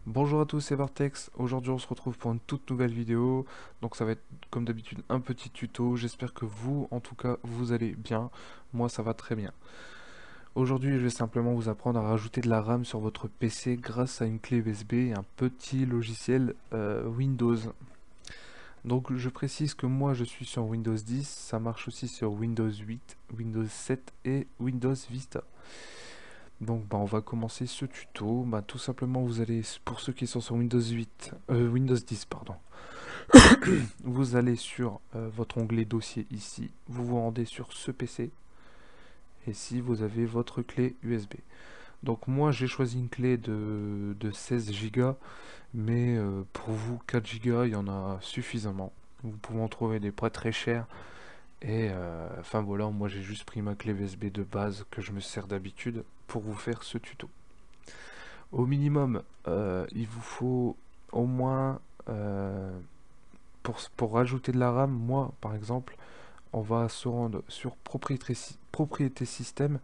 Bonjour à tous, c'est Vortex. Aujourd'hui on se retrouve pour une toute nouvelle vidéo. Donc ça va être comme d'habitude un petit tuto. J'espère que vous, en tout cas, vous allez bien. Moi ça va très bien. Aujourd'hui je vais simplement vous apprendre à rajouter de la RAM sur votre PC grâce à une clé USB et un petit logiciel Windows. Donc je précise que moi je suis sur Windows 10, ça marche aussi sur Windows 8, Windows 7 et Windows Vista. Donc on va commencer ce tuto. Tout simplement vous allez, pour ceux qui sont sur Windows 8, Windows 10 pardon, vous allez sur votre onglet dossier ici, vous vous rendez sur ce PC, et ici vous avez votre clé USB. Donc moi j'ai choisi une clé de 16 Go, mais pour vous 4 Go il y en a suffisamment. Vous pouvez en trouver des pas très chers. Et enfin voilà, moi j'ai juste pris ma clé USB de base que je me sers d'habitude pour vous faire ce tuto. Au minimum, il vous faut au moins, pour rajouter de la RAM, moi par exemple, on va se rendre sur propriété système,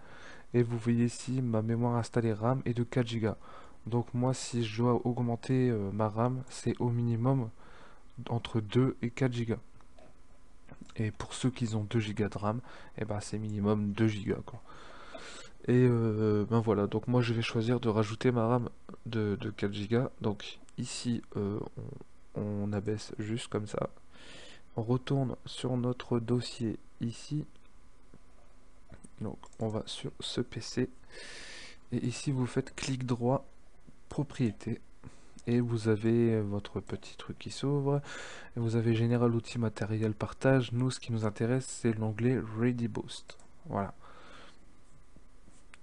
et vous voyez ici ma mémoire installée RAM est de 4 Go. Donc moi si je dois augmenter ma RAM, c'est au minimum entre 2 et 4 Go. Et pour ceux qui ont 2 Go de RAM, et ben c'est minimum 2 Go quoi. Et ben voilà, donc moi je vais choisir de rajouter ma RAM de 4 Go. Donc ici on abaisse juste comme ça. On retourne sur notre dossier ici. Donc on va sur ce PC. Et ici vous faites clic droit, propriété. Et vous avez votre petit truc qui s'ouvre. Et vous avez Général Outils Matériel Partage. Nous ce qui nous intéresse c'est l'onglet Ready Boost. Voilà.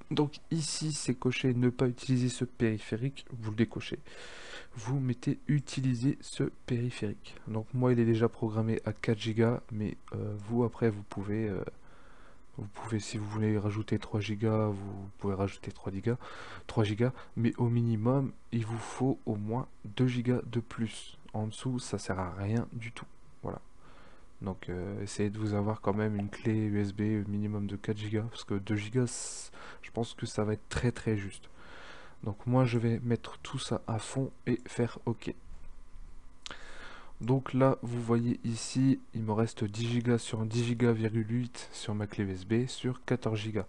Donc ici c'est coché ne pas utiliser ce périphérique, vous le décochez. Vous mettez utiliser ce périphérique. Donc moi il est déjà programmé à 4 Go, mais vous après vous pouvez si vous voulez rajouter 3 Go, vous pouvez rajouter 3 Go, mais au minimum il vous faut au moins 2 Go de plus. En dessous ça sert à rien du tout. Voilà. Donc essayez de vous avoir quand même une clé USB minimum de 4 Go, parce que 2 Go, je pense que ça va être très très juste. Donc moi je vais mettre tout ça à fond et faire OK. Donc là vous voyez ici, il me reste 10 Go sur 10 Go,8 sur ma clé USB sur 14 Go.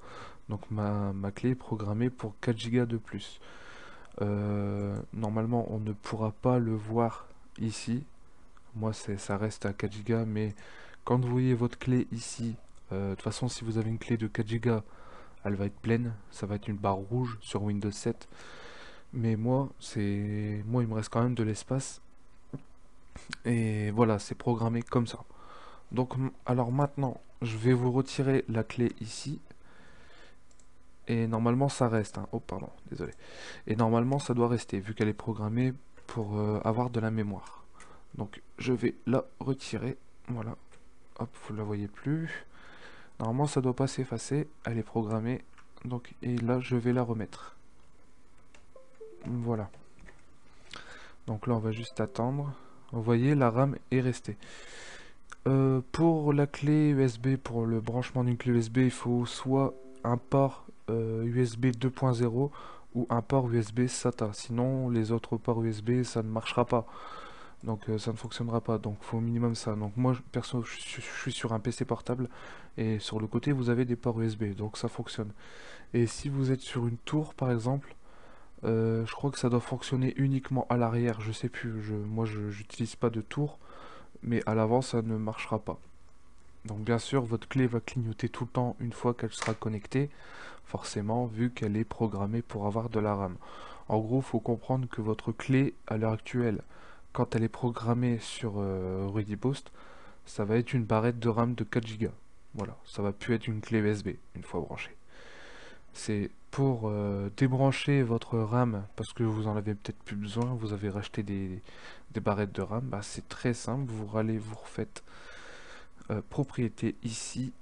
Donc ma clé est programmée pour 4 Go de plus. Normalement on ne pourra pas le voir ici. Moi ça reste à 4 Go, mais quand vous voyez votre clé ici, de toute façon si vous avez une clé de 4 Go, elle va être pleine, ça va être une barre rouge sur Windows 7. Mais moi il me reste quand même de l'espace. Et voilà, c'est programmé comme ça. Donc alors maintenant, je vais vous retirer la clé ici. Et normalement ça reste, hein. Oh pardon, désolé. Et normalement ça doit rester, vu qu'elle est programmée pour avoir de la mémoire. Donc je vais la retirer. Voilà. Hop, vous la voyez plus. Normalement ça doit pas s'effacer. Elle est programmée. Donc et là je vais la remettre. Voilà. Donc là on va juste attendre. Vous voyez, la RAM est restée. Pour la clé USB, pour le branchement d'une clé USB, il faut soit un port USB 2.0 ou un port USB SATA. Sinon, les autres ports USB, ça ne marchera pas. Donc ça ne fonctionnera pas. Donc il faut au minimum ça. Donc moi, perso, je suis sur un PC portable et sur le côté, vous avez des ports USB. Donc ça fonctionne. Et si vous êtes sur une tour, par exemple, je crois que ça doit fonctionner uniquement à l'arrière. Je sais plus. Moi, je n'utilise pas de tour, mais à l'avant, ça ne marchera pas. Donc bien sûr, votre clé va clignoter tout le temps une fois qu'elle sera connectée, forcément, vu qu'elle est programmée pour avoir de la RAM. En gros, il faut comprendre que votre clé, à l'heure actuelle, quand elle est programmée sur ReadyBoost, ça va être une barrette de RAM de 4 Go. Voilà, ça va plus être une clé USB, une fois branchée. C'est pour débrancher votre RAM, parce que vous en avez peut-être plus besoin, vous avez racheté des barrettes de RAM, c'est très simple, vous refaites propriété ici,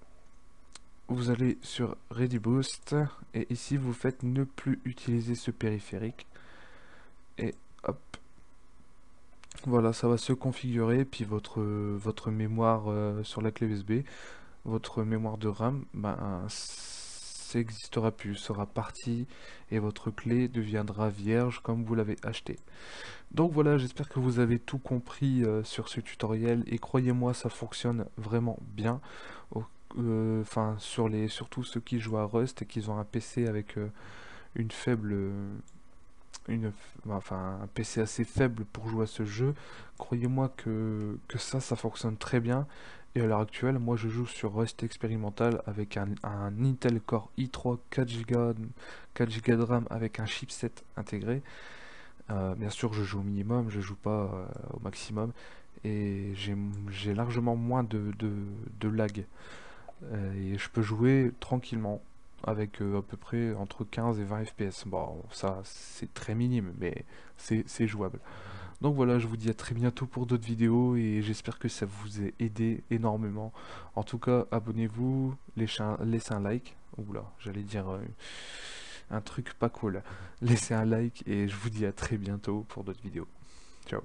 vous allez sur Ready Boost et ici vous faites ne plus utiliser ce périphérique et hop, voilà, ça va se configurer. Puis votre mémoire sur la clé USB votre mémoire de RAM, ben, ça n'existera plus, sera parti et votre clé deviendra vierge comme vous l'avez acheté. Donc voilà, j'espère que vous avez tout compris sur ce tutoriel et croyez-moi, ça fonctionne vraiment bien. Enfin, surtout ceux qui jouent à Rust et qui ont un PC avec une faible, enfin un PC assez faible pour jouer à ce jeu. Croyez-moi que ça fonctionne très bien. Et à l'heure actuelle, moi je joue sur Rust expérimental avec un Intel Core i3 4 Go de RAM avec un chipset intégré. Bien sûr, je joue au minimum, je joue pas au maximum. Et j'ai largement moins de lag. Et je peux jouer tranquillement avec à peu près entre 15 et 20 FPS. Bon, ça c'est très minime, mais c'est jouable. Donc voilà, je vous dis à très bientôt pour d'autres vidéos et j'espère que ça vous a aidé énormément. En tout cas, abonnez-vous, laissez un like. Oula, j'allais dire un truc pas cool. Laissez un like et je vous dis à très bientôt pour d'autres vidéos. Ciao.